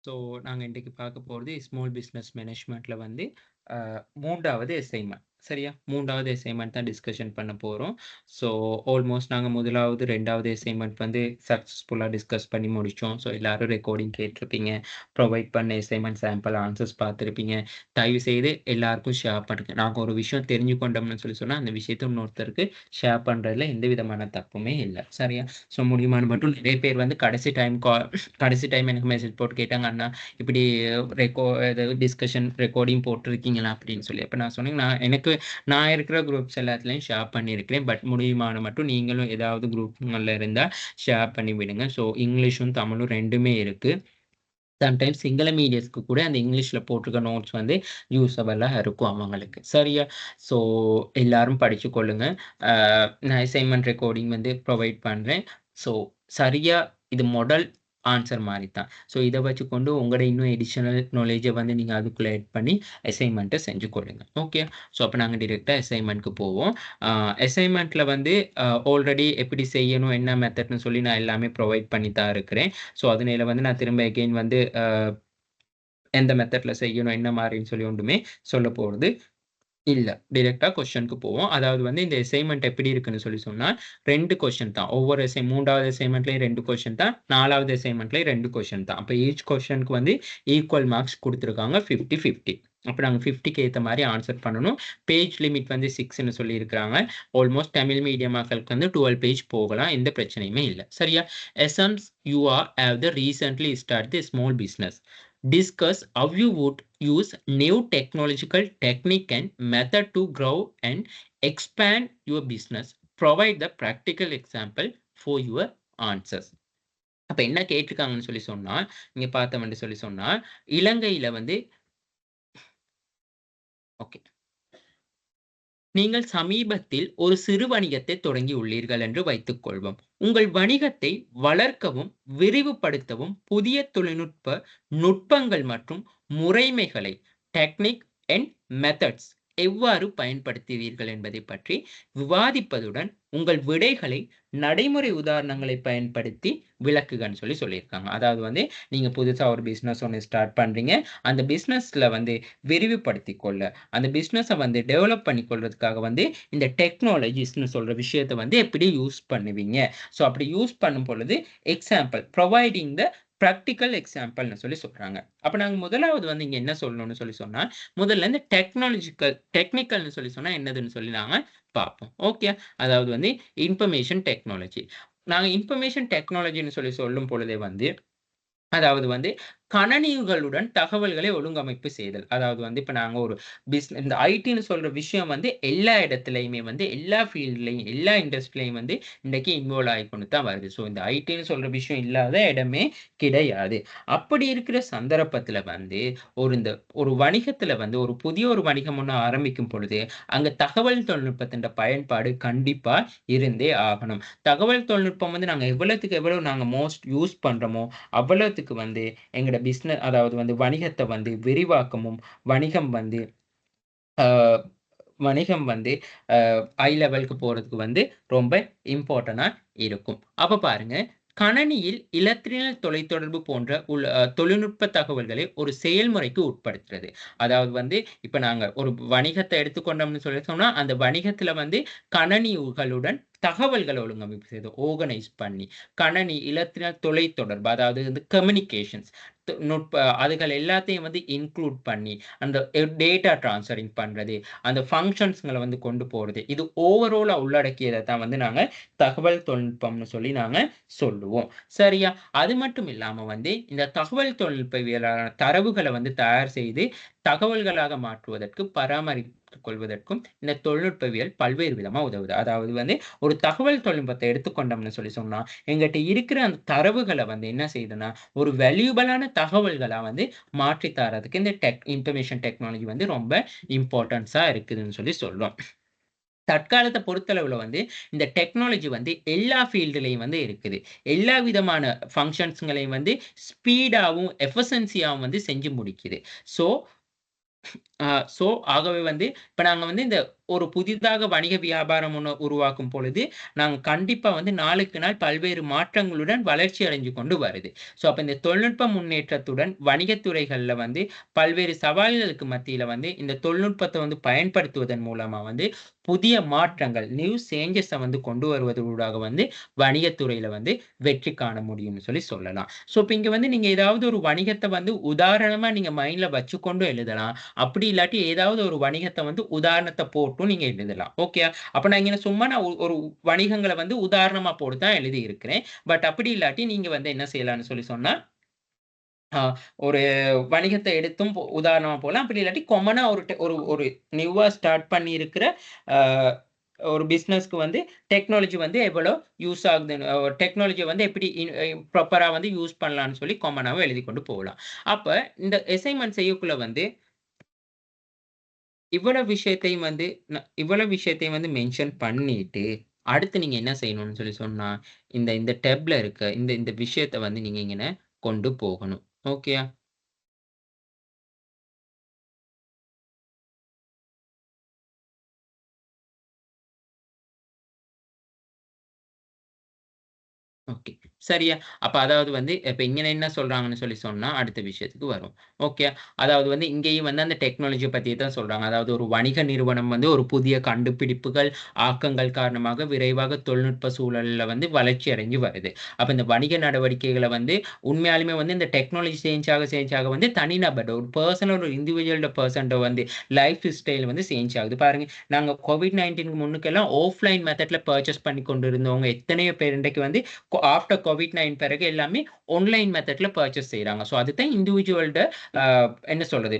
So நாங்க இன்றைக்கு பார்க்க போறது ஸ்மால் பிசினஸ் மேனேஜ்மெண்ட்ல வந்து 3வது அசைன்மென்ட். சரியா? 3வது அசைன்மென்ட் தான் டிஸ்கஷன் பண்ண போறோம். ஸோ ஆல்மோஸ்ட் நாங்க 1வது, 2வது அசைன்மென்ட் வந்து சக்சஸ்ஃபுல்லா டிஸ்கஸ் பண்ணி முடிச்சோம். ஸோ எல்லாரும் ரெக்கார்டிங் கேட்டிருப்பீங்க. ப்ரொவைட் பண்ண அசைன்மென்ட் சாம்பிள் ஆன்சர்ஸ் பார்த்திருப்பீங்க. தயவு செய்து எல்லாருக்கும் ஷேர் பண்ணுங்க. நாங்க ஒரு விஷயம் தெரிஞ்சு கொண்டோம்னு சொன்னா, அந்த விஷயத்த இன்னொருத்தருக்கு ஷேர் பண்றதுல எந்த விதமான தப்புமே இல்ல. சரியா? ஸோ முடியுமான மட்டும் நிறைய பேர் வந்து கடைசி டைம் எனக்கு மெசேஜ் போட்டு கேட்டாங்க, "அண்ணா இப்படி ஏதாவது டிஸ்கஷன் ரெக்கார்டிங் போட்டிருக்கீங்களா?" அப்படின்னு சொல்லி. அப்ப நான் சொன்னேன், நான் இருக்கிற குரூப்ஸ் எல்லாத்துலயும் ஷேர் பண்ணியிருக்கிறேன். பட் முடியுமான மட்டும் நீங்களும் ஏதாவது குரூப்கள்ல இருந்தா ஷேர் பண்ணி விடுங்க. ஸோ இங்கிலீஷும், தமிழும் 2மே இருக்கு. சம்டைம்ஸ் சிங்கள மீடியஸ்க்கு கூட அந்த இங்கிலீஷ்ல போட்டிருக்க நோட்ஸ் வந்து யூசபிளா இருக்கும் அவங்களுக்கு. சரியா? ஸோ எல்லாரும் படிச்சு கொள்ளுங்க. அ நான் அசைன்மென்ட் ரெக்கார்டிங் வந்து ப்ரொவைட் பண்றேன். ஸோ சரியா இது மாடல் ஆன்சர் மாரி தான். ஸோ இத வச்சுக்கொண்டு உங்களோட இன்னும் அடிஷனல் நாலேட்ஜ வந்து நீங்க அதுக்குள்ள ஆட் பண்ணி அசைன்மென்ட்ட செஞ்சு கொள்ளுங்க. ஓகே. ஸோ அப்ப நாங்க டைரக்ட்டா அசைன்மென்ட்க்கு போவோம். அ அசைன்மென்ட்ல வந்து ஆல்ரெடி எப்படி செய்யணும், என்ன மெத்தட்ன்னு சொல்லி நான் எல்லாமே ப்ரொவைட் பண்ணி தான் இருக்கிறேன். ஸோ அதனால வந்து நான் திரும்ப அகைன் வந்து எந்த மெத்தட்ல செய்யணும், என்ன மாரின்னு சொல்லி ஒன்றுமே சொல்லப் போறது இல்ல. டைரக்ட்டா கொஸ்டின்க்கு போவோம். அதாவது வந்து இந்த அசைன்மென்ட் எப்படி இருக்குன்னு சொல்லி சொன்னா, 2 கொஸ்டின் தான். ஒவ்வொரு 3வது அசைன்மென்ட்லயும் 2 கொஸ்டின் தான். 4வது அசைன்மென்ட்லயும் 2 கொஸ்டின் தான். அப்ப ஈச் கொஸ்டின்க்கு வந்து ஈக்குவல் மார்க்ஸ் குடுத்திருக்காங்க. 50, 50. அப்ப நாங்க 50க்கு ஏத்த மாரி ஆன்சர் பண்ணணும். பேஜ் லிமிட் வந்து 6ன்னு சொல்லியிருக்கிறாங்க. ஆல்மோஸ்ட் தமிழ் மீடியம் மக்களுக்கு வந்து 12 பேஜ் போகலாம். எந்த பிரச்சனையுமே இல்ல. சரியா? Assumes you have the recently started a small business. Discuss how you would use new technological technique and method to grow and expand your business. Provide the practical example for your answers. அப்ப என்ன கேட்டிருக்காங்கன்னு சொல்லி சொன்னா, இங்க பார்த்தோம்ன்னு சொல்லி சொன்னா, இலங்கையில வந்து okay. நீங்கள் சமீபத்தில் ஒரு சிறு வணிகத்தை தொடங்கியுள்ளீர்கள் என்று வைத்துக் கொள்வோம். உங்கள் வணிகத்தை வளர்க்கவும், விரிவுபடுத்தவும் புதிய தொழில்நுட்ப நுட்பங்கள் மற்றும் முறைமைகளை டெக்னிக் அண்ட் மெத்தட்ஸ் எவ்வாறு பயன்படுத்துவீர்கள் என்பதை பற்றி விவாதிப்பதுடன் உங்கள் விடைகளை நடைமுறை உதாரணங்களை பயன்படுத்தி விளக்குகன்னு சொல்லியிருக்காங்க. அதாவது வந்து நீங்க புதுசா ஒரு பிசினஸ் ஒண்ணு ஸ்டார்ட் பண்றீங்க. அந்த பிசினஸ்ல வந்து விரிவுபடுத்திக் கொள்ள அந்த பிசினஸ வந்து டெவலப் பண்ணிக்கொள்றதுக்காக வந்து இந்த டெக்னாலஜிஸ்ன்னு சொல்ற விஷயத்த வந்து எப்படி யூஸ் பண்ணுவீங்க? ஸோ அப்படி யூஸ் பண்ணும் பொழுது எக்ஸாம்பிள் புரொவைடிங் த பிராக்டிகல் எக்ஸாம்பிள்ன்னு சொல்றாங்க. அப்ப நாங்க முதலாவது வந்து இங்க என்ன சொல்லணும்னு சொன்னா, முதல்ல இந்த டெக்னிக்கல்ன்னு சொன்னா என்னதுன்னு சொல்லி நாங்க பார்ப்போம். ஓகே. அதாவது வந்து இன்ஃபர்மேஷன் டெக்னாலஜி. நாங்க இன்ஃபர்மேஷன் டெக்னாலஜின்னு சொல்லும் பொழுதே வந்து அதாவது வந்து கணனிகளுடன் தகவல்களை ஒழுங்கமைப்பு செய்தல். அதாவது வந்து இப்ப நாங்க ஒரு இந்த ஐடின்னு சொல்ற விஷயம் வந்து எல்லா இடத்திலயுமே வந்து எல்லா ஃபீல்ட்லயும், எல்லா இண்டஸ்ட்ரிலயும் வந்து இன்னைக்கு இன்வால்வ் ஆயிக்கொண்டு தான் வருது. ஸோ இந்த ஐடின்னு சொல்ற விஷயம் இல்லாத இடமே கிடையாது. அப்படி இருக்கிற சந்தர்ப்பத்துல வந்து ஒரு வணிகத்துல வந்து ஒரு புதிய ஒரு வணிகம் ஒண்ணு ஆரம்பிக்கும் பொழுது, அங்க தகவல் தொழில்நுட்பத்தின் பயன்பாடு கண்டிப்பா இருந்தே ஆகணும். தகவல் தொழில்நுட்பம் வந்து நாங்க எவ்வளவுக்கு எவ்வளவு நாங்க மோஸ்ட் யூஸ் பண்றோமோ, அவ்வளவுத்துக்கு வந்து எங்கட அதாவது வந்து வணிகத்த வந்து விரிவாக்கமும், வணிகம் வந்து அ வணிகம் வந்து ஹை லெவலுக்கு போறதுக்கு வந்து ரொம்ப இம்பார்ட்டன்ட்டா இருக்கும். அப்ப பாருங்க, கணனியில் இலத்திரனியல் தொலைத்தொடர்பு போன்ற தொழில்நுட்ப தகவல்களை ஒரு செயல்முறைக்கு உட்படுத்துறது. அதாவது வந்து இப்ப நாங்க ஒரு வணிகத்த எடுத்துக்கொண்டோம்னு சொல்லி சொன்னா, அந்த வணிகத்துல வந்து கணனிகளுடன் தகவல்கள ஒழுங்கமைப்பு செய்து ஆர்கனைஸ் பண்ணி, கணனி, இலத்திரனியல் தொலைத்தொடர்பு அதாவது வந்து கம்யூனிகேஷன்ஸ் அதுகள் எல்லாத்தையும் வந்து இன்க்ளூட் பண்ணி, அந்த டேட்டா ட்ரான்ஸ்ஃபரிங் பண்றது, அந்த ஃபங்ஷன்ஸ்கள வந்து கொண்டு போறது. இது ஓவராலா உள்ளடக்கியத தான் வந்து நாங்க தகவல் தொழில்நுட்பம்னு சொல்லி நாங்க சொல்லுவோம். சரியா? அது மட்டும் இல்லாம வந்து இந்த தகவல் தொழில்நுட்பவியலான தரவுகள வந்து தயார் செய்து தகவல்களாக மாற்றுவதற்கு, பராமரித்துக் கொள்வதற்கும் இந்த தொழில்நுட்பவியல் பல்வேறு விதமா உதவுது. அதாவது வந்து ஒரு தகவல் தொழில்நுட்பத்த எடுத்துக்கொண்டோம்னு சொல்லி சொன்னா, எங்கிட்ட இருக்கிற அந்த தரவுகள வந்து என்ன செய்யுதுன்னா, ஒரு வேல்யூபிளான தகவல்களா வந்து மாற்றி தர்றதுக்கு இந்த இன்ஃபர்மேஷன் டெக்னாலஜி வந்து ரொம்ப இம்பார்ட்டன்ஸா இருக்குதுன்னு சொல்றோம். தற்காலத்த பொறுத்தளவுல வந்து இந்த டெக்னாலஜி வந்து எல்லா ஃபீல்டுலயும் வந்து இருக்குது. எல்லா விதமான ஃபங்ஷன்ஸ்களையும் வந்து ஸ்பீடாவும், எஃபிஷியன்சியாவும் வந்து செஞ்சு முடிக்குது. ஸோ, ஸோ ஆகவே வந்து இப்ப நாங்க வந்து இந்த ஒரு புதிதாக வணிக வியாபாரம் ஒண்ணு உருவாக்கும் பொழுது, நாங்க கண்டிப்பா வந்து நாளுக்கு நாள் பல்வேறு மாற்றங்களுடன் வளர்ச்சி அடைஞ்சு கொண்டு வருது. அப்ப இந்த தொழில்நுட்ப முன்னேற்றத்துடன் வணிகத் துறைகள்ல வந்து பல்வேறு சவால்களுக்கு மத்தியில வந்து இந்த தொழில்நுட்பத்த வந்து பயன்படுத்துவதன் மூலமா வந்து புதிய மாற்றங்கள், நியூ சேஞ்சஸ வந்து கொண்டு வருவதூடாக வந்து வணிகத் துறையில வந்து வெற்றி காண முடியும்னு சொல்லலாம். இப்ப இங்க வந்து நீங்க ஏதாவது ஒரு வணிகத்த வந்து உதாரணமா நீங்க மைண்ட்ல வச்சுக்கொண்டும் எழுதலாம். அப்படி இல்லாட்டி ஏதாவது ஒரு வணிகத்த வந்து உதாரணத்த போட்டும் நீங்க எழுதலாம். ஓகேயா? அப்ப நான் இங்க சும்மா நான் ஒரு வணிகங்கள வந்து உதாரணமா போட்டு தான் எழுதியிருக்கிறேன். பட் அப்படி இல்லாட்டி நீங்க வந்து என்ன செய்யலாம்னு சொன்னா, அ ஒரு வணிகத்த எடுத்தும் உதாரணமா போலாம். அப்படி இல்லாட்டி காமனா ஒரு ஒரு ஒரு நியூவா ஸ்டார்ட் பண்ணியிருக்கிற அ ஒரு பிசினஸ்க்கு வந்து டெக்னாலஜி வந்து எவ்வளோ யூஸ் ஆகுதுன்னு டெக்னாலஜிய வந்து எப்படி ப்ராப்பரா வந்து யூஸ் பண்ணலாம்னு சொல்லி காமனாவா எழுதிக் கொண்டு போகலாம். அப்ப இந்த அசைன்மென்ட் செய்யக்குள்ள வந்து இவ்வளவு விஷயத்தையும் வந்து மென்ஷன் பண்ணிட்டு, அடுத்து நீங்க என்ன செய்யணும்னு சொன்னா, இந்த இந்த டேப்ல இருக்க இந்த இந்த விஷயத்த வந்து நீங்க இங்கன கொண்டு போகணும். ஓகேயா? ஓகே. சரியா? அப்ப அதாவது வந்து இப்ப இங்க என்ன சொல்றாங்கன்னு சொன்னா, அடுத்த விஷயத்துக்கு வருவோம். ஓகே. அதாவது வந்து இங்கேயும் வந்து அந்த டெக்னாலஜிய பத்தி தான் சொல்றாங்க. அதாவது ஒரு வணிக நிறுவனம் வந்து ஒரு புதிய கண்டுபிடிப்புகள், ஆக்கங்கள் காரணமாக விரைவாக தொழில்நுட்ப சூழல்ல வந்து வளர்ச்சி அடைஞ்சு வருது. அப்ப இந்த வணிக நடவடிக்கைகள வந்து உண்மையாலுமே வந்து இந்த டெக்னாலஜி சேஞ்ச் ஆக வந்து தனிநபர் ஒரு பெர்சனல் ஒரு இண்டிவிஜுவல் பெர்சன்ட வந்து லைஃப் ஸ்டைல் வந்து சேஞ்ச் ஆகுது. பாருங்க, நாங்க கோவிட்-19க்கு முன்னுக்கெல்லாம் ஆஃப்லைன் மெத்தட்ல பர்ச்சேஸ் பண்ணி கொண்டு இருந்தவங்க எத்தனையோ பேர் இன்றைக்கு வந்து ஆஃப்டர் கோவிட்-19 பிறகு எல்லாமே ஆன்லைன் மெத்தட்ல பர்ச்சேஸ் செய்றாங்க. அதுதான் இண்டிவிஜுவல்ட அ என்ன சொல்றது?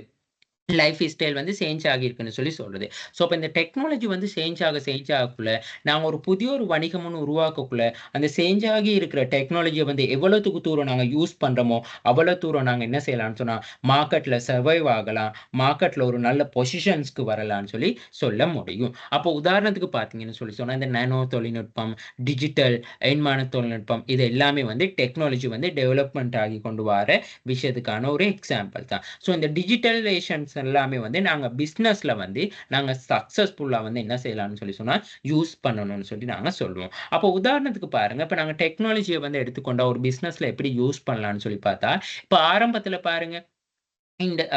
லைஃப் ஸ்டைல் வந்து சேஞ்ச் ஆகியிருக்குன்னு சொல்றது. அப்ப இந்த டெக்னாலஜி வந்து சேஞ்ச் ஆகக்குள்ள, நாங்க ஒரு புதிய ஒரு வணிகம் ஒண்ணு உருவாக்கக்குள்ள, அந்த சேஞ்ச் ஆகி இருக்கிற டெக்னாலஜிய வந்து எவ்வளவுக்கு தூரம் நாங்க யூஸ் பண்றோமோ, அவ்வளோ தூரம் நாங்க என்ன செய்யலாம்னு சொன்னா, மார்க்கெட்ல சர்வைவ் ஆகலாம். மார்க்கெட்ல ஒரு நல்ல பொசிஷன்ஸ்க்கு வரலாம்னு சொல்ல முடியும். அப்போ உதாரணத்துக்கு பார்த்தீங்கன்னு சொன்னா, இந்த நானோ தொழில்நுட்பம், டிஜிட்டல், எண்மான தொழில்நுட்பம் இது எல்லாமே வந்து டெக்னாலஜி வந்து டெவலப்மென்ட் ஆகி கொண்டு வர விஷயத்துக்கான ஒரு எக்ஸாம்பிள் தான். இந்த டிஜிட்டலைசேஷன்ஸ் எல்லாமே வந்து நாங்க பிசினஸ்ல வந்து நாங்க சக்சஸ்ஃபுல்லா வந்து என்ன செய்யலாம்னு சொன்னா, யூஸ் பண்ணணும்னு நாங்க சொல்லுவோம். அப்போ உதாரணத்துக்கு பாருங்க, இப்ப நாங்க டெக்னாலஜிய வந்து எடுத்துக்கொண்டா ஒரு பிசினஸ்ல எப்படி யூஸ் பண்ணலாம்னு பார்த்தா, இப்ப ஆரம்பத்துல பாருங்க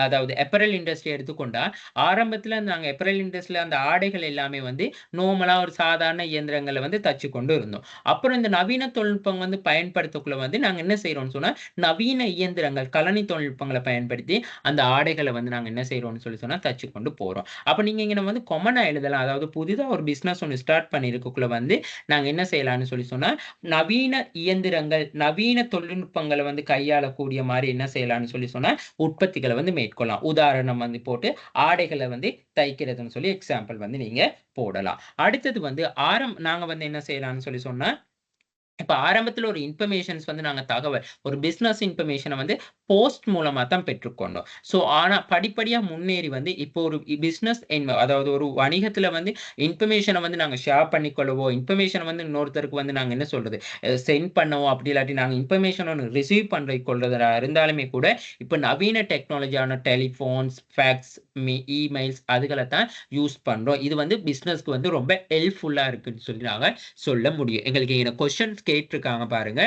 அதாவது அப்பேரல் இண்டஸ்ட்ரி எடுத்துக்கொண்டா, ஆரம்பத்துல நாங்க அப்பேரல் இண்டஸ்ட்ரில அந்த ஆடைகள் எல்லாமே வந்து நார்மலா ஒரு சாதாரண இயந்திரங்கள்ல வந்து தச்சு கொண்டு இருந்தோம். அப்புறம் இந்த நவீன தொழில்நுட்பம் வந்து பயன்படுத்தக்குள்ள வந்து நாங்க என்ன செய்றோம்னு சொன்னா, நவீன இயந்திரங்கள், கலனி தொழில்நுட்பங்கள பயன்படுத்தி அந்த ஆடைகள வந்து நாங்க என்ன செய்றோம்னு சொன்னா தச்சு கொண்டு போறோம். அப்ப நீங்க இங்க வந்து காமனா எழுதலாம். அதாவது புதிதா ஒரு பிசினஸ் ஒண்ணு ஸ்டார்ட் பண்ணியிருக்கக்குள்ள வந்து நாங்க என்ன செய்யலாம்னு சொன்னா, நவீன இயந்திரங்கள், நவீன தொழில்நுட்பங்கள வந்து கையாளக்கூடிய மாரி என்ன செய்யலாம்னு சொன்னா, உற்பத்திகள வந்து மேற்கொள்ளலாம். உதாரணம் வந்து போட்டு ஆடைகள வந்து தைக்கிறதுன்னு எக்ஸாம்பிள் வந்து நீங்க போடலாம். அடுத்தது வந்து நாங்க வந்து என்ன செய்யலாம்னு சொன்னா, இப்ப ஆரம்பத்துல ஒரு இன்ஃபர்மேஷன்ஸ் வந்து நாங்க தகவல் ஒரு பிசினஸ் இன்ஃபர்மேஷன வந்து போஸ்ட் மூலமா தான் பெற்றுக்கொண்டோம். ஆனா படிப்படியா முன்னேறி வந்து இப்போ ஒரு பிசினஸ் அதாவது ஒரு வணிகத்துல வந்து இன்ஃபர்மேஷன வந்து நாங்க ஷேர் பண்ணிக்கொள்ளவோ, இன்ஃபர்மேஷன வந்து இன்னொருத்தருக்கு வந்து நாங்க என்ன சொல்றது? சென்ட் பண்ணவோ அப்படி இல்லாட்டி நாங்க இன்ஃபர்மேஷன் ஒண்ணு ரிசீவ் கொள்றதா இருந்தாலுமே கூட, இப்ப நவீன டெக்னாலஜியான டெலிஃபோன்ஸ், ஃபேக்ஸ், இமெயில்ஸ் அதுகள தான் யூஸ் பண்றோம். இது வந்து பிசினஸ்க்கு வந்து ரொம்ப ஹெல்ப்ஃபுல்லா இருக்குன்னு நாங்க சொல்ல முடியும். எங்களுக்கு இங்க கொஸ்டின்ஸ் கேட்டிருக்காங்க பாருங்க.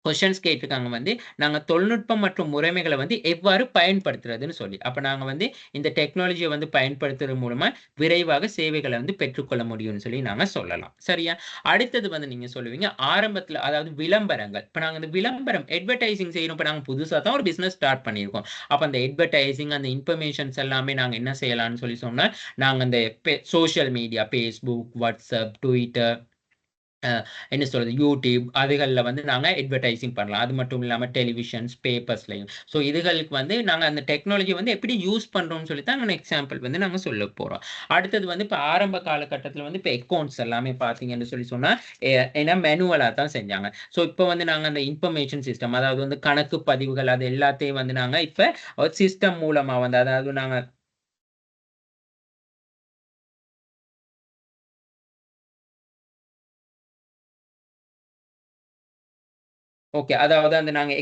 கொஸ்டின்ஸ் கேட்டிருக்காங்க வந்து, நாங்க தொழில்நுட்பம் மற்றும் முறைமைகள வந்து எவ்வாறு பயன்படுத்துறதுன்னு சொல்லி. அப்ப நாங்க வந்து இந்த டெக்னாலஜிய வந்து பயன்படுத்துறது மூலமா விரைவாக சேவைகள வந்து பெற்றுக்கொள்ள முடியும்னு நாங்க சொல்லலாம். சரியா? அடுத்தது வந்து நீங்க சொல்லுவீங்க, ஆரம்பத்துல அதாவது விளம்பரங்கள். இப்ப நாங்க இந்த விளம்பரம் அட்வர்டைசிங் செய்யறோம். இப்ப நாங்க புதுசா தான் ஒரு பிசினஸ் ஸ்டார்ட் பண்ணியிருக்கோம். அப்ப அந்த அட்வர்டைசிங், அந்த இன்ஃபர்மேஷன்ஸ் எல்லாமே நாங்க என்ன செய்யலாம்னு சொன்னா, நாங்க அந்த social media Facebook, WhatsApp, Twitter அ என்ன சொல்றது? YouTube அதுகள்ல வந்து நாங்க அட்வர்டைசிங் பண்ணலாம். அது மட்டும் இல்லாம டெலிவிஷன்ஸ், பேப்பர்ஸ்லயும். இதுகளுக்கு வந்து நாங்க அந்த டெக்னாலஜிய வந்து எப்படி யூஸ் பண்றோம்னு சொல்லி தான் நாங்க எக்ஸாம்பிள் வந்து நாங்க சொல்லப் போறோம். அடுத்தது வந்து இப்ப ஆரம்ப காலகட்டத்தில வந்து இப்ப அக்கவுண்ட்ஸ் எல்லாமே பார்த்தீங்கன்னு சொன்னா, எ ஏன்னா மேனுவலா தான் செஞ்சாங்க. இப்ப வந்து நாங்க அந்த இன்ஃபர்மேஷன் சிஸ்டம் அதாவது வந்து கணக்கு பதிவுகள் அது எல்லாத்தையும் வந்து நாங்க இப்ப ஒரு சிஸ்டம் மூலமா வந்து அதாவது நாங்க ஓகே. அதாவது அந்த நாங்க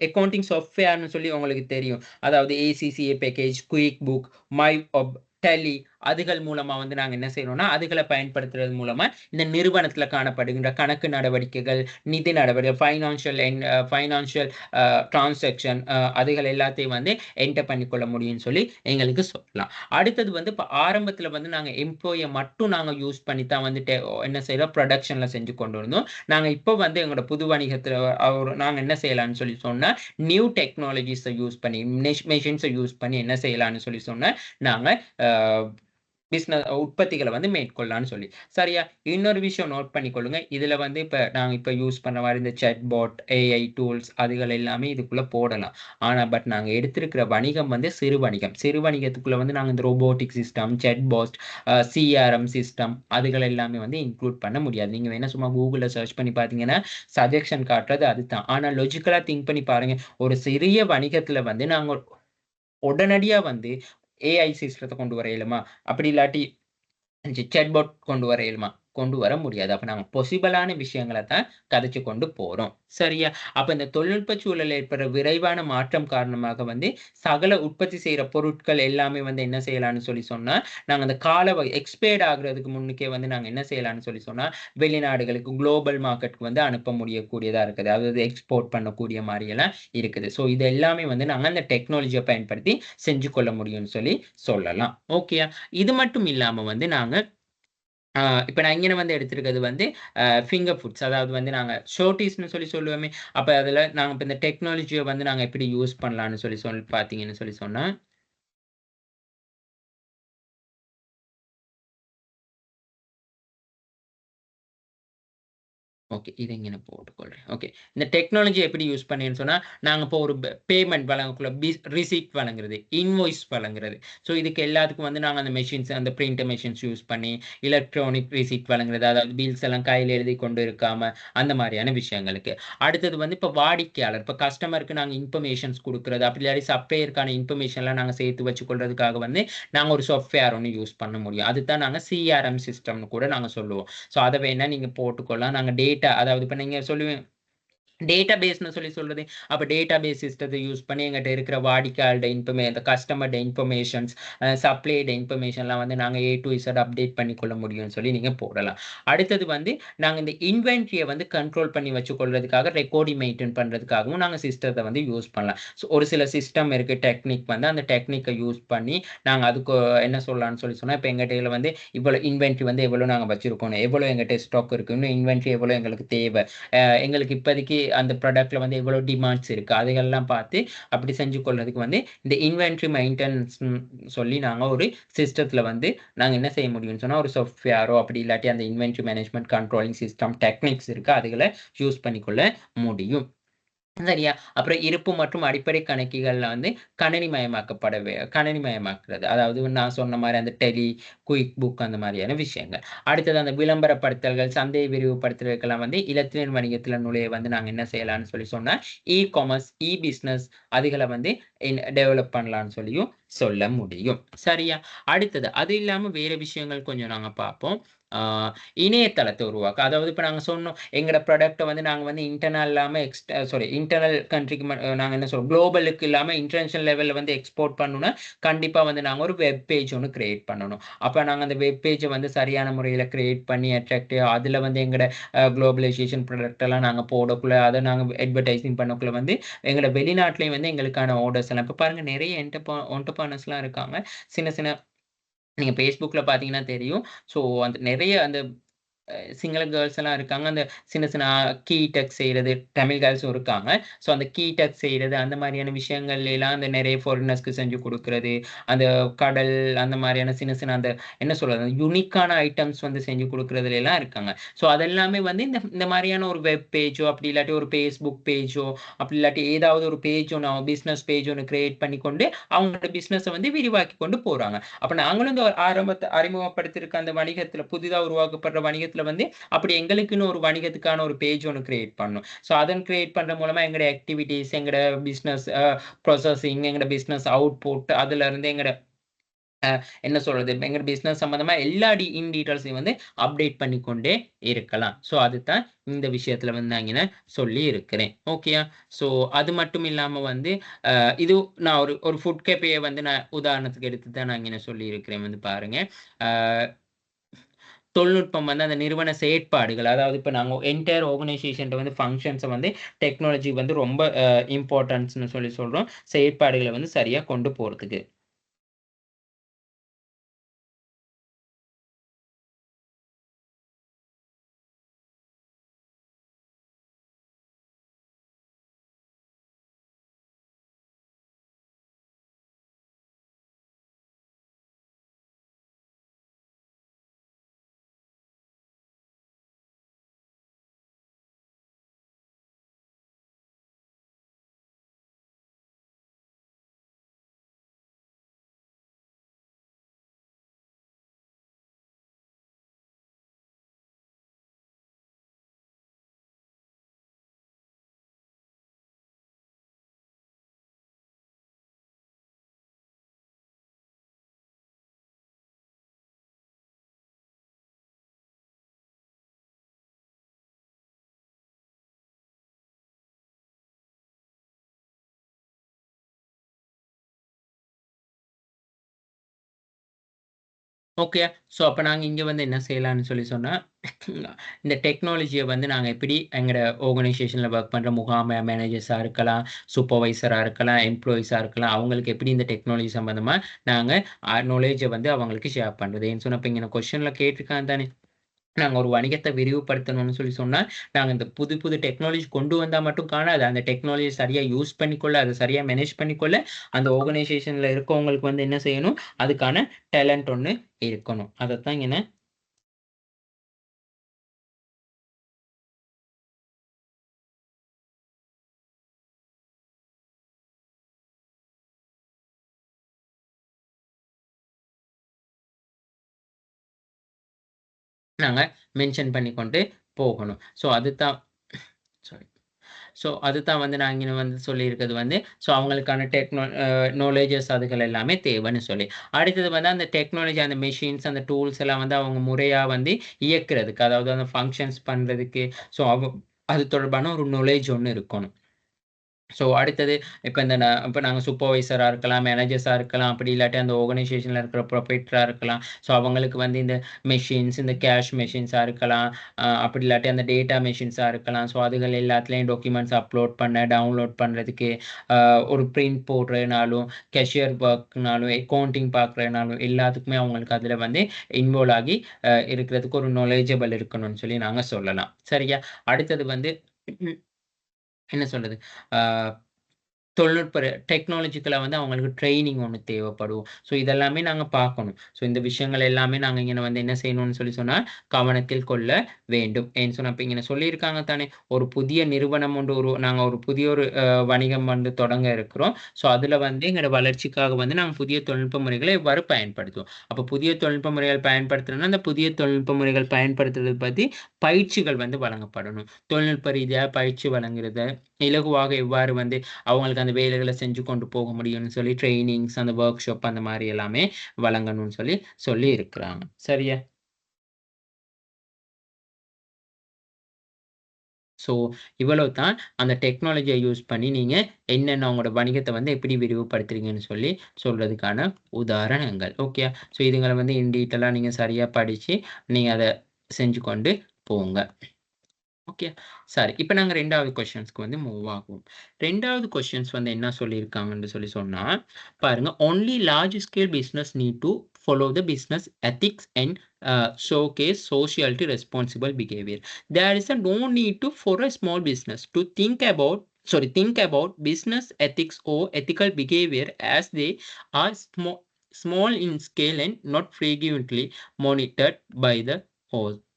அக்கவுண்டிங் சாஃப்ட்வேர்ன்னு சொல்லி உங்களுக்கு தெரியும். அதாவது ACCA package, quick book, MYOB, Tally அதுகள் மூலமா வந்து நாங்க என்ன செய்றோம்னா, அதுகள பயன்படுத்துறது மூலமா இந்த நிறுவனத்தில காணப்படுகின்ற கணக்கு நடவடிக்கைகள், நிதி நடவடிக்கை, ஃபைனான்ஷியல் டிரான்சாக்ஷன் அதுகள் எல்லாத்தையும் வந்து என்டர் பண்ணிக்கொள்ள முடியும்னு சொல்லி எங்களுக்கு சொல்லலாம். அடுத்தது வந்து இப்ப ஆரம்பத்தில வந்து நாங்க எம்ப்ளாயிய மட்டும் நாங்க யூஸ் பண்ணி தான் வந்துட்டு என்ன செய்றோம், புரொடக்ஷன்ல செஞ்சு கொண்டு இருந்தோம். நாங்க இப்போ வந்து எங்களோட புது வணிகத்தில நாங்க என்ன செய்யலாம்னு சொல்லி சொன்னா, நியூ டெக்னாலஜிஸ யூஸ் பண்ணி, மெஷின்ஸ யூஸ் பண்ணி என்ன செய்யலாம்னு சொல்லி சொன்னா, நாங்க அ உற்பத்திகள வந்து மேற்கொள்ளலாம்னு சொல்லி. சரியா? இன்னொரு விஷயம் நோட் பண்ணிக்கொள்ளுங்க. இதுல வந்து நாங்க யூஸ் பண்ற மாரி இந்த சாட்பாட், ஏஐ டூல்ஸ் அதுகள் எல்லாமே இதுக்குள்ள போடலாம். ஆனா, நாங்க எடுத்திருக்கிற வணிகம் வந்து சிறு வணிகம். சிறு வணிகத்துக்குள்ள வந்து நாங்க இந்த robotic system, chatbot, CRM system அதுகள் எல்லாமே வந்து இன்க்ளூட் பண்ண முடியாது. நீங்க வேணா சும்மா Googleல சர்ச் பண்ணி பார்த்தீங்கன்னா, சஜெஷன் காட்டுறது அதுதான். ஆனா, லாஜிக்கலா திங்க் பண்ணி பாருங்க. ஒரு சிறிய வணிகத்துல வந்து நாங்க உடனடியா வந்து ஏஐ சிஸ்டத்த கொண்டு வர இயலுமா? அப்படி இல்லாட்டி சாட்பாட் கொண்டு வர இயலுமா? கொண்டு வர முடியாது. அப்ப நாங்க பாசிபிளான விஷயங்கள தான் கதைச்சு கொண்டு போறோம். சரியா? அப்ப இந்த தொழில்நுட்ப சூழல்ல ஏற்படுற விரைவான மாற்றம் காரணமாக வந்து சகல உற்பத்தி செய்ற பொருட்கள் எல்லாமே வந்து என்ன செய்யலாம்னு சொல்லி சொன்னா, நாங்க அந்த எக்ஸ்பயர்ட் ஆகுறதுக்கு முன்னுக்கே வந்து நாங்க என்ன செய்யலாம்னு சொல்லி சொன்னா, வெளிநாடுகளுக்கு குளோபல் மார்க்கெட்க்கு வந்து அனுப்ப முடியக்கூடியதா இருக்குது. அதாவது எக்ஸ்போர்ட் பண்ணக்கூடிய மாரியெல்லாம் இருக்குது. ஸோ இது எல்லாமே வந்து நாங்க அந்த டெக்னாலஜிய பயன்படுத்தி செஞ்சு கொள்ள முடியும்னு சொல்லி சொல்லலாம். ஓகேயா? இது மட்டும் இல்லாம வந்து நாங்க ஆ இப்ப நான் இங்கன வந்து எடுத்திருக்கிறது வந்து ஃபிங்கர் ஃபுட்ஸ். அதாவது வந்து நாங்க ஷோட்டீஸ்ன்னு சொல்லி சொல்லுவோமே! அப்ப அதுல நாங்க இப்ப இந்த டெக்னாலஜிய வந்து நாங்க எப்படி யூஸ் பண்ணலான்னு சொல்லி பார்த்தீங்கன்னு சொல்லி சொன்னா ஓகே. இத இங்க நான் போட்டுக்கொள்றேன். ஓகே. இந்த டெக்னாலஜி எப்படி யூஸ் பண்ணேன்னு சொன்னா, நாங்க இப்போ ஒரு பேமெண்ட் வழங்கக்குள்ள ரிசிப்ட் வழங்குறது, இன்வாய்ஸ் வழங்குறது. ஸோ இதுக்கு எல்லாத்துக்கும் வந்து நாங்க அந்த மெஷின்ஸ் அந்த பிரிண்டர் மெஷின்ஸ் யூஸ் பண்ணி, எலக்ட்ரானிக் ரிசிப்ட் வழங்குறது. அதாவது பில்ஸ் எல்லாம் கையில எழுதி கொண்டு இருக்காம, அந்த மாரியான விஷயங்களுக்கு. அடுத்தது வந்து இப்ப வாடிக்கையாளர், இப்ப கஸ்டமருக்கு நாங்க இன்ஃபர்மேஷன்ஸ் குடுக்குறது, அப்படி இல்லாட்டி சப்ளையருக்கான இன்ஃபர்மேஷன்லாம் நாங்க சேர்த்து வச்சுக்கொள்றதுக்காக வந்து, நாங்க ஒரு சாஃப்ட்வேர் ஒண்ணு யூஸ் பண்ண முடியும். அதுதான் நாங்க சிஆர்எம் சிஸ்டம்னு கூட நாங்க சொல்லுவோம். ஸோ அத வேணா நீங்க போட்டுக்கொள்ளலாம். நாங்க அதாவது இப்ப நீங்க சொல்லுவீங்க டேட்டாபேஸ்ன்னு சொல்றது. அப்ப டேட்டாபேஸ் சிஸ்டத்த யூஸ் பண்ணி எங்கிட்ட இருக்கிற வாடிக்கையாளர்ட இந்த கஸ்டமர்ட இன்ஃபர்மேஷன்ஸ், சப்ளையர்ட இன்ஃபர்மேஷன்லாம் வந்து நாங்க ஏ டூ இசட் அப்டேட் பண்ணிக்கொள்ள முடியும்னு சொல்லி நீங்க போடலாம். அடுத்தது வந்து நாங்க இந்த இன்வென்டரிய வந்து கண்ட்ரோல் பண்ணி வச்சுக்கொள்றதுக்காக ரெக்கார்டிங் மெயின்டெயின் பண்றதுக்காகவும் நாங்க சிஸ்டத்த வந்து யூஸ் பண்ணலாம். ஒரு சில சிஸ்டம் இருக்கு டெக்னிக் வந்து அந்த டெக்னிக்க யூஸ் பண்ணி நாங்க அதுக்கு என்ன சொல்லலாம்னு சொன்னா, இப்ப எங்கிட்ட வந்து இவ்வளோ இன்வென்டரி வந்து எவ்வளோ நாங்க வச்சிருக்கோம், எவ்வளோ எங்கிட்ட ஸ்டாக் இருக்கு, இன்னும் இன்வென்டரி எவ்வளோ எங்களுக்கு தேவை. எங்களுக்கு இப்போதைக்கு அந்த ப்ராடக்ட்ல வந்து எவ்வளோ டிமாண்ட்ஸ் இருக்கு. அதுகள்லாம் பார்த்து அப்படி செஞ்சு கொள்றதுக்கு வந்து இந்த இன்வென்டரி மெயின்டனன்ஸ்ன்னு சொல்லி நாங்க ஒரு சிஸ்டத்துல வந்து நாங்க என்ன செய்ய முடியும்னு சொன்னா, ஒரு சாஃப்ட்வேரோ அப்படி இல்லாட்டி அந்த inventory management controlling system techniques இருக்கு. அதுகள யூஸ் பண்ணிக்கொள்ள முடியும். சரியா? அப்புறம் இருப்பு மற்றும் அடிப்படை கணக்கிகள்ல வந்து கணினிமயமாக்குறது. அதாவது நான் சொன்ன மாரி அந்த டெலி, குயிக் புக் அந்த மாரியான விஷயங்கள். அடுத்தது அந்த விளம்பரப்படுத்தல்கள், சந்தை விரிவுபடுத்துறதுக்கெல்லாம் வந்து இலத்திரன் வணிகத்தில நுழைய வந்து நாங்க என்ன செய்யலாம்னு சொல்லி சொன்னா, இ-காமர்ஸ், இ-பிசினஸ் அதுகள வந்து டெவலப் பண்ணலாம்னு சொல்லியும் சொல்ல முடியும். சரியா? அடுத்தது அது இல்லாம வேற விஷயங்கள் கொஞ்சம் நாங்க பார்ப்போம். ஆ இணையதளத்த உருவாக்க. அதாவது இப்ப நாங்க சொன்னோம், எங்கட ப்ராடக்ட்ட வந்து நாங்க வந்து இன்டர்னல் இல்லாம இன்டர்னல் கண்ட்ரிக்கு நாங்க என்ன சொல்றோம், குளோபலுக்கு இல்லாம இன்டர்நேஷனல் லெவல்ல வந்து எக்ஸ்போர்ட் பண்ணணும்னா, கண்டிப்பா வந்து நாங்க ஒரு வெப் பேஜ் ஒண்ணு கிரியேட் பண்ணணும். அப்ப நாங்க அந்த வெப் பேஜ வந்து சரியான முறையில கிரியேட் பண்ணி அட்ராக்டிவா அதுல வந்து எங்கட குளோபலைசேஷன் ப்ராடக்ட் எல்லாம் நாங்க போடக்குள்ள, அத நாங்க அட்வர்டைசிங் பண்ணக்குள்ள வந்து எங்கட வெளிநாட்டிலயும் வந்து எங்களுக்கான ஆர்டர்ஸ் எல்லாம் இப்ப பாருங்க நெறைய என்டர்பிரனர்ஸ்லாம் இருக்காங்க. சின்ன சின்ன நீங்க Facebookல பார்த்தீங்கன்னா தெரியும். ஸோ அந்த நெறைய அந்த சிங்கள கேர்ல்ஸ் எல்லாம் இருக்காங்க. அந்த சின்ன சின்ன கீ டக் செய்றது, தமிழ் கேர்ல்ஸும் இருக்காங்க. ஸோ அந்த கீ டக் செய்றது, அந்த மாரியான விஷயங்கள்லாம் அந்த நெறைய ஃபாரினர்ஸ்க்கு செஞ்சு குடுக்குறது. அந்த கடல் அந்த மாரியான சின்ன சின்ன அந்த என்ன சொல்றது? யூனிக்கான ஐட்டம்ஸ் வந்து செஞ்சு குடுக்குறதுலலாம் இருக்காங்க. ஸோ அதெல்லாமே வந்து இந்த இந்த மாரியான ஒரு வெப் பேஜோ, அப்படி இல்லாட்டி ஒரு Facebook பேஜோ, அப்படி இல்லாட்டி ஏதாவது ஒரு பேஜ் ஒண்ணு பிசினஸ் பேஜ் ஒண்ணு கிரியேட் பண்ணிக்கொண்டு, அவங்களோட பிசினஸ வந்து விரிவாக்கிக் கொண்டு போறாங்க. அப்ப நாங்களும் இந்த அறிமுகப்படுத்தியிருக்க அந்த வணிகத்தில புதிதா உருவாக்கப்படுற வணிகத்தில வந்து, அப்படி எங்களுக்குன்னு ஒரு வணிகத்துக்கான ஒரு பேஜ் ஒண்ணு கிரியேட் பண்ணணும். ஸோ அதன் கிரியேட் பண்ற மூலமா எங்களுடைய ஆக்டிவிட்டீஸ், எங்களோட பிசினஸ் ப்ராசஸிங், எங்களோட பிசினஸ் அவுட்புட் அதுலருந்து எங்களோட என்ன சொல்றது? எங்க பிசினஸ் சம்மந்தமா எல்லா இன் டீட்டெயில்ஸையும் வந்து அப்டேட் பண்ணிக்கொண்டே இருக்கலாம். ஸோ அதுதான் இந்த விஷயத்துல வந்து நான் இங்கன சொல்லி இருக்கிறேன். ஓகேயா? ஸோ அது மட்டும் இல்லாம வந்து இது நான் ஒரு ஒரு ஃபுட் கேஃபேய வந்து நான் உதாரணத்துக்கு எடுத்து தான் நான் இங்கன சொல்லி இருக்கிறேன் வந்து பாருங்க. அ தொழில்நுட்பம் வந்து அந்த நிறுவன செயற்பாடுகள், அதாவது இப்ப நாங்க என்டையர் ஆர்கனைசேஷன்ட்ட வந்து ஃபங்ஷன்ஸ வந்து டெக்னாலஜி வந்து ரொம்ப இம்பார்ட்டன்ஸ்ன்னு சொல்லி சொல்றோம். செயற்பாடுகள வந்து சரியா கொண்டு போறதுக்கு. ஓகே. ஸோ அப்ப நாங்க இங்க வந்து என்ன செய்யலான்னு சொல்லி சொன்னா, இந்த டெக்னாலஜிய வந்து நாங்க எப்படி எங்கட ஆர்கனைசேஷன்ல வொர்க் பண்ற மேனேஜர்ஸா இருக்கலாம், சூப்பர்வைசரா இருக்கலாம், எம்ப்ளாயீஸா இருக்கலாம். அவங்களுக்கு எப்படி இந்த டெக்னாலஜி சம்பந்தமா நாங்க நாலேட்ஜ வந்து அவங்களுக்கு ஷேர் பண்றது. ஏன்னு சொன்னா, இப்ப இங்க கொஸ்டின்ல கேட்டிருக்கான் தானே. நாங்க ஒரு வணிகத்த விரிவுபடுத்தணும்னு சொல்லி சொன்னா, நாங்க இந்த புது புது டெக்னாலஜி கொண்டு வந்தா மட்டும் காணாது. அந்த டெக்னாலஜிய சரியா யூஸ் பண்ணிக்கொள்ள, அத சரியா மேனேஜ் பண்ணிக்கொள்ள, அந்த ஆர்கனைசேஷன்ல இருக்கவங்களுக்கு வந்து என்ன செய்யணும்? அதுக்கான டேலண்ட் ஒண்ணு இருக்கணும். அதத்தான் இங்கன நாங்க மென்ஷன் பண்ணிக்கொண்டு போகணும். ஸோ அதுதான் சாரி. ஸோ அதுதான் வந்து நான் இங்க வந்து சொல்லியிருக்கிறது வந்து, ஸோ அவங்களுக்கான நாலேட்ஜஸ் அதுகள் எல்லாமே தேவைன்னு சொல்லி. அடுத்தது வந்து அந்த டெக்னாலஜி, அந்த மெஷின்ஸ், அந்த டூல்ஸ் எல்லாம் வந்து அவங்க முறையா வந்து இயக்குறதுக்கு, அதாவது அந்த ஃபங்ஷன்ஸ் பண்றதுக்கு, ஸோ அது தொடர்பான ஒரு நாலேட்ஜ் ஒண்ணு இருக்கணும். ஸோ அடுத்தது இப்ப இந்த இப்ப நாங்க சூப்பர்வைசரா இருக்கலாம், மேனேஜர்ஸா இருக்கலாம், அப்படி இல்லாட்டி அந்த ஆர்கனைசேஷன்ல இருக்கிற ப்ரொப்ரைட்டரா இருக்கலாம். ஸோ அவங்களுக்கு வந்து இந்த மெஷின்ஸ், இந்த கேஷ் மெஷின்ஸா இருக்கலாம். அப்படி இல்லாட்டி அந்த டேட்டா மெஷின்ஸா இருக்கலாம். ஸோ அதுகள் எல்லாத்துலயும் டாக்குமெண்ட்ஸ் அப்லோட் பண்ண, டவுன்லோட் பண்றதுக்கு, அ ஒரு பிரிண்ட் போடுறதுனாலும், கேஷியர் ஒர்க்னாலும், அக்கவுண்டிங் பார்க்குறதுனாலும் எல்லாத்துக்குமே அவங்களுக்கு அதுல வந்து இன்வால்வ் ஆகி இருக்கிறதுக்கு ஒரு நாலேட்ஜபிள் இருக்கணும்னு சொல்லி நாங்க சொல்லலாம். சரியா? அடுத்தது வந்து என்ன சொல்றது? ஆ தொழில்நுட்ப டெக்னாலஜிக்கலா வந்து அவங்களுக்கு ட்ரெய்னிங் ஒண்ணு தேவைப்படும். ஸோ இதெல்லாமே நாங்க பார்க்கணும். ஸோ இந்த விஷயங்கள் எல்லாமே நாங்க இங்கன வந்து என்ன செய்யணும்னு சொல்லி சொன்னா, கவனத்தில் கொள்ள வேண்டும். ஏன்னு சொன்னா, இப்ப இங்கன சொல்லியிருக்காங்க தானே, ஒரு புதிய நிறுவனம் ஒன்று நாங்க ஒரு புதிய ஒரு வணிகம் வந்து தொடங்க இருக்கிறோம். ஸோ அதுல வந்து எங்களோட வளர்ச்சிக்காக வந்து நாங்க புதிய தொழில்நுட்ப முறைகளை எவ்வாறு பயன்படுத்துவோம். அப்ப புதிய தொழில்நுட்ப முறைகள் பயன்படுத்தணும்னா, அந்த புதிய தொழில்நுட்ப முறைகள் பயன்படுத்துறது பத்தி பயிற்சிகள் வந்து வழங்கப்படணும். தொழில்நுட்ப ரீதியா பயிற்சி வழங்குறது, இலகுவாக எவ்வாறு வந்து அவங்களுக்கு அந்த வேலைகள செஞ்சு கொண்டு போக முடியும்னு சொல்லி ட்ரெய்னிங்ஸ், அந்த வொர்க் ஷாப் அந்த மாரி எல்லாமே வழங்கணும்னு சொல்லி சொல்லி இருக்கிறாங்க. சரியா? ஸோ இவ்வளவு தான் அந்த டெக்னாலஜிய யூஸ் பண்ணி நீங்க என்னென்ன உங்களோட வணிகத்த வந்து எப்படி விரிவுபடுத்துறீங்கன்னு சொல்லி சொல்றதுக்கான உதாரணங்கள். ஓகேயா? ஸோ இதுங்கள வந்து இன் டீட்டெயிலா நீங்க சரியா படிச்சு, நீங்க அத செஞ்சு கொண்டு போங்க. ஓகே. சரி. இப்ப நாங்க 2வது கொஸ்டின்ஸ்க்கு வந்து மூவ் ஆகுவோம். 2வது கொஸ்டின்ஸ் வந்து என்ன சொல்லியிருக்காங்கன்னு சொல்லி சொன்னா, பாருங்க. "Only large scale business need to follow the business ethics and showcase socially responsible behaviour. There is no need to for a small business to think about business ethics or ethical behavior as they are small in scale and not frequently monitored by the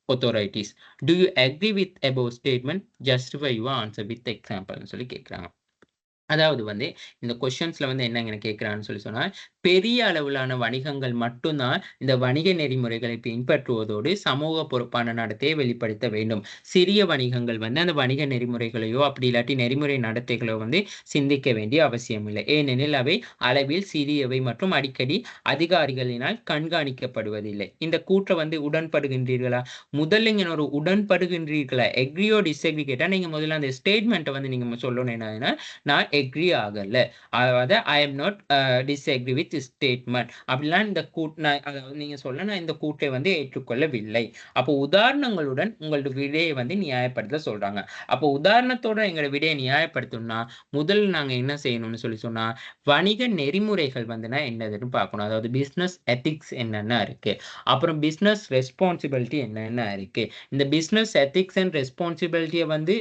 authorities. Do you agree with above statement? Justify your answer with example ன்னு சொல்லி கேட்குறாங்க. அதாவது வந்து இந்த கொஸ்டின்ஸ்ல வந்து என்ன கேட்கிறான்னு சொன்னா, பெரிய அளவிலான வணிகங்கள் மட்டும் தான் இந்த வணிக நெறிமுறைகளை பின்பற்றுவதோடு சமூக பொறுப்பான நடத்தையை வெளிப்படுத்த வேண்டும். சிறிய வணிகங்கள் வந்து அந்த வணிக நெறிமுறைகளையோ, அப்படி இல்லாட்டி நெறிமுறை நடத்தைகளோ வந்து சிந்திக்க வேண்டிய அவசியம் இல்லை. ஏனெனில் அவை அளவில் சிறியவை மற்றும் அடிக்கடி அதிகாரிகளினால் கண்காணிக்கப்படுவதில்லை. இந்த கூற்ற வந்து உடன்படுகின்றீர்களா? முதல்ல இங்க ஒரு உடன்படுகின்றீர்களா? எக்ரி ஆர் டிஸ்அக்ரி கேட்டா நீங்க முதல்ல அந்த ஸ்டேட்மெண்ட்ட வந்து நீங்க சொல்லணும் என்னதுன்னா, நான் எக்ரி ஆகல. அதாவது I am not disagree with statement. அப்படிலாம் இந்த நான் அதாவது நீங்க சொல்ல நான் இந்த கூற்றை வந்து ஏற்றுக்கொள்ளவில்லை. அப்போ உதாரணங்களுடன் உங்களோட விடையை வந்து நியாயப்படுத்த சொல்றாங்க. அப்போ உதாரணத்தோட எங்களோட விடையை நியாயப்படுத்தணும்னா, முதல்ல நாங்க என்ன செய்யணும்னு சொன்னா, வணிக நெறிமுறைகள் வந்துனா என்னதுன்னு பார்க்கணும். அதாவது பிசினஸ் எதிக்ஸ் என்னென்ன இருக்கு. அப்புறம் பிசினஸ் ரெஸ்பான்சிபிலிட்டி என்னென்ன இருக்கு. இந்த பிசினஸ் எதிக்ஸ் அண்ட் ரெஸ்பான்சிபிலிட்டிய வந்து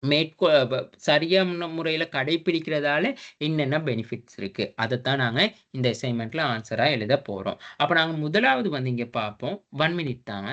மேற்கொ ப சரியான முறையில கடைப்பிடிக்கிறதால என்னென்ன பெனிஃபிட்ஸ் இருக்கு. அதத்தான் நாங்க இந்த அசைன்மென்ட்ல ஆன்ஸரா எழுதப் போறோம். அப்ப நாங்க முதலாவது வந்து இங்க பார்ப்போம். 1 மினிட் தாங்க.